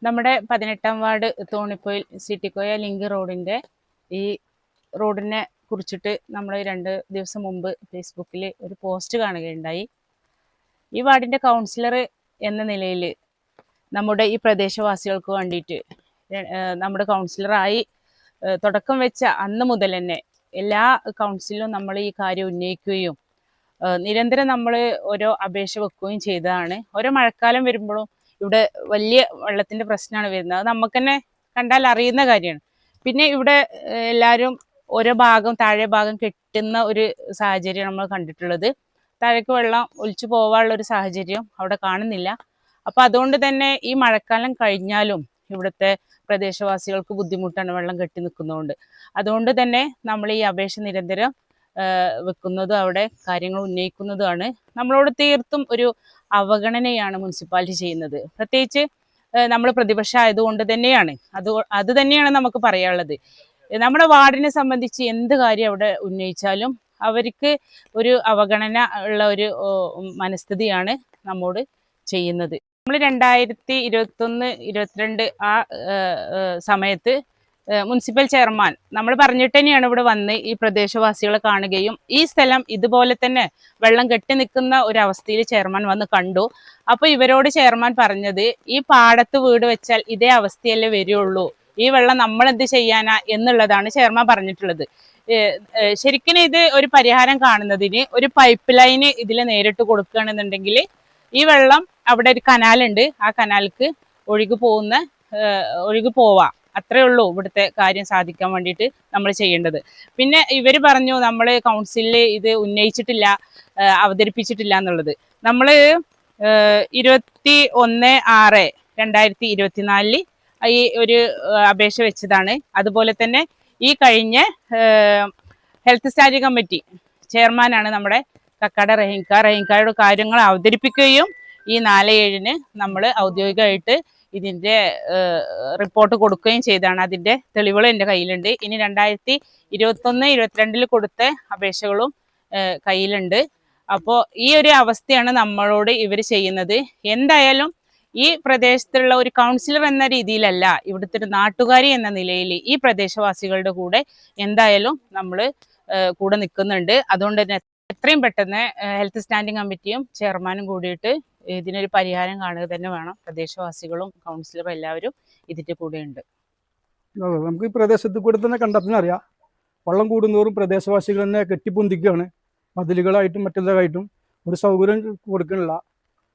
നമ്മുടെ 18ാം ward തോണിപ്പൊയിൽ സിറ്റിക്കോയ link റോഡിൻ്റെ ഈ റോഡിനെ കുറിച്ചിട്ട് നമ്മൾ 2 ദിവസം മുമ്പ് ഫേസ്ബുക്കിൽ ഒരു പോസ്റ്റ് കാണുകയുണ്ടായി. ഈ വാർഡിൻ്റെ കൗൺസിലർ എന്ന നിലയിൽ നമ്മുടെ ഈ പ്രദേശവാസികൾക്ക് വേണ്ടിയിട്ട് നമ്മുടെ കൗൺസിലറായി തുടക്കം വെച്ച അന്ന് മുതൽ തന്നെ എല്ലാ കൗൺസിലും നമ്മൾ ഈ കാര്യം ഉന്നയിക്കുകയും നിരന്തരം നമ്മൾ ഓരോ അപേക്ഷ വെക്കുകയും ചെയ്തതാണ്. ഓരോ മഴക്കാലം വരുമ്പോഴും ഇവിടെ വലിയ വെള്ളത്തിൻ്റെ പ്രശ്നമാണ് വരുന്നത്. അത് നമുക്ക് തന്നെ കണ്ടാൽ അറിയുന്ന കാര്യമാണ്. പിന്നെ ഇവിടെ എല്ലാവരും ഓരോ ഭാഗം താഴെ ഭാഗം കെട്ടുന്ന ഒരു സാഹചര്യം നമ്മൾ കണ്ടിട്ടുള്ളത്. താഴേക്ക് വെള്ളം ഒലിച്ചു പോകാനുള്ള ഒരു സാഹചര്യം അവിടെ കാണുന്നില്ല. അപ്പോൾ അതുകൊണ്ട് തന്നെ ഈ മഴക്കാലം കഴിഞ്ഞാലും ഇവിടുത്തെ പ്രദേശവാസികൾക്ക് ബുദ്ധിമുട്ടാണ് വെള്ളം കെട്ടി നിൽക്കുന്നതുകൊണ്ട്. അതുകൊണ്ട് തന്നെ നമ്മൾ ഈ അപേക്ഷ നിരന്തരം വെക്കുന്നതും അവിടെ കാര്യങ്ങൾ ഉന്നയിക്കുന്നതുമാണ്. നമ്മളോട് തീർത്തും ഒരു അവഗണനയാണ് മുനിസിപ്പാലിറ്റി ചെയ്യുന്നത്. പ്രത്യേകിച്ച് നമ്മൾ പ്രതിപക്ഷം ആയതുകൊണ്ട് തന്നെയാണ് അത് തന്നെയാണ് നമുക്ക് പറയാനുള്ളത്. നമ്മുടെ വാർഡിനെ സംബന്ധിച്ച് എന്ത് കാര്യം അവിടെ ഉന്നയിച്ചാലും അവർക്ക് ഒരു അവഗണന ഉള്ള ഒരു മനസ്ഥിതിയാണ് നമ്മോട് ചെയ്യുന്നത്. നമ്മൾ 2021-22 ആ സമയത്ത് മുനിസിപ്പൽ ചെയർമാൻ നമ്മൾ പറഞ്ഞിട്ട് തന്നെയാണ് ഇവിടെ വന്ന് ഈ പ്രദേശവാസികളെ കാണുകയും ഈ സ്ഥലം ഇതുപോലെ തന്നെ വെള്ളം കെട്ടി നിൽക്കുന്ന ഒരു അവസ്ഥയിൽ ചെയർമാൻ വന്ന് കണ്ടു. അപ്പോൾ ഇവരോട് ചെയർമാൻ പറഞ്ഞത്, ഈ പാടത്ത് വീട് വെച്ചാൽ ഇതേ അവസ്ഥയല്ലേ വരുള്ളൂ, ഈ വെള്ളം നമ്മൾ എന്ത് ചെയ്യാനാ എന്നുള്ളതാണ് ചെയർമാൻ പറഞ്ഞിട്ടുള്ളത്. ശരിക്കും ഇത് ഒരു പരിഹാരം കാണുന്നതിന് ഒരു പൈപ്പ് ലൈന് ഇതിൽ നേരിട്ട് കൊടുക്കുകയാണെന്നുണ്ടെങ്കിൽ ഈ വെള്ളം അവിടെ ഒരു കനാലുണ്ട്, ആ കനാലിക്ക് ഒഴുകി പോവാം. അത്രേ ഉള്ളൂ ഇവിടുത്തെ കാര്യം സാധിക്കാൻ വേണ്ടിയിട്ട് നമ്മൾ ചെയ്യേണ്ടത്. പിന്നെ ഇവർ പറഞ്ഞു നമ്മൾ കൗൺസിലിൽ ഇത് ഉന്നയിച്ചിട്ടില്ല, അവതരിപ്പിച്ചിട്ടില്ല എന്നുള്ളത്. നമ്മൾ 21/6/2024 ഈ ഒരു അപേക്ഷ വെച്ചതാണ്. അതുപോലെ തന്നെ ഈ കഴിഞ്ഞ ഹെൽത്ത് സ്റ്റാൻഡിംഗ് കമ്മിറ്റി ചെയർമാനാണ് നമ്മുടെ കക്കാട് റഹീംക്കായുടെ കാര്യങ്ങൾ അവതരിപ്പിക്കുകയും ഈ 4/7 നമ്മൾ ഔദ്യോഗികമായിട്ട് ഇതിൻ്റെ റിപ്പോർട്ട് കൊടുക്കുകയും ചെയ്താണ്. അതിൻ്റെ തെളിവുകൾ എൻ്റെ കയ്യിലുണ്ട്. ഇനി 2021-22 കൊടുത്ത അപേക്ഷകളും കയ്യിലുണ്ട്. അപ്പോൾ ഈ ഒരു അവസ്ഥയാണ് നമ്മളോട് ഇവർ ചെയ്യുന്നത്. എന്തായാലും ഈ പ്രദേശത്തുള്ള ഒരു കൗൺസിലർ എന്ന രീതിയിലല്ല, ഇവിടുത്തെ ഒരു നാട്ടുകാരി എന്ന നിലയിൽ ഈ പ്രദേശവാസികളുടെ കൂടെ എന്തായാലും നമ്മൾ കൂടെ നിൽക്കുന്നുണ്ട്. അതുകൊണ്ട് തന്നെ എത്രയും പെട്ടെന്ന് ഹെൽത്ത് സ്റ്റാൻഡിംഗ് കമ്മിറ്റിയും ചെയർമാനും കൂടിയിട്ട് ഇതിനൊരു പരിഹാരം കാണുക തന്നെ വേണം. പ്രദേശവാസികളും കൗൺസിലറും എല്ലാവരും ഇതിൻ്റെ കൂടെയുണ്ട്. നമുക്ക് ഈ പ്രദേശത്ത് കൂടെ തന്നെ കണ്ടെത്തുന്നറിയാം, വെള്ളം കൂടുന്നതോറും പ്രദേശവാസികൾ തന്നെ കെട്ടിപ്പൊന്തിക്കുകയാണ്. മതിലുകളായിട്ടും മറ്റെല്ലായിട്ടും ഒരു സൗകര്യം കൊടുക്കണില്ല.